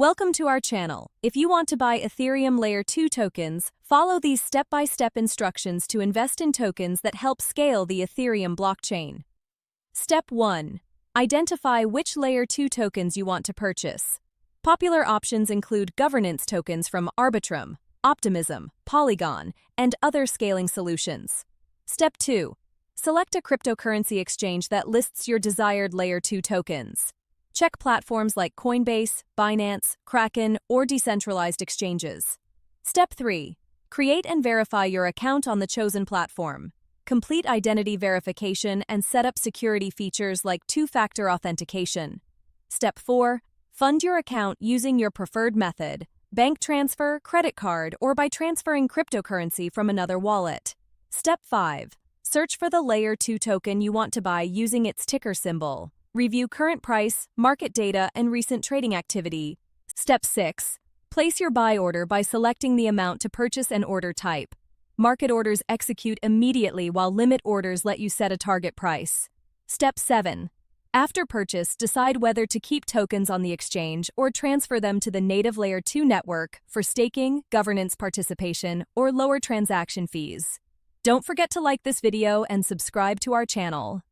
Welcome to our channel. If you want to buy Ethereum Layer 2 tokens, follow these step-by-step instructions to invest in tokens that help scale the Ethereum blockchain. Step 1. Identify which Layer 2 tokens you want to purchase. Popular options include governance tokens from Arbitrum, Optimism, Polygon, and other scaling solutions. Step 2. Select a cryptocurrency exchange that lists your desired Layer 2 tokens. Check platforms like Coinbase, Binance, Kraken, or decentralized exchanges. Step 3. Create and verify your account on the chosen platform. Complete identity verification and set up security features like two-factor authentication. Step 4. Fund your account using your preferred method, bank transfer, credit card, or by transferring cryptocurrency from another wallet. Step 5. Search for the Layer 2 token you want to buy using its ticker symbol. Review current price, market data, and recent trading activity. Step 6. Place your buy order by selecting the amount to purchase and order type. Market orders execute immediately while limit orders let you set a target price. Step 7. After purchase, decide whether to keep tokens on the exchange or transfer them to the native Layer 2 network for staking, governance participation, or lower transaction fees. Don't forget to like this video and subscribe to our channel.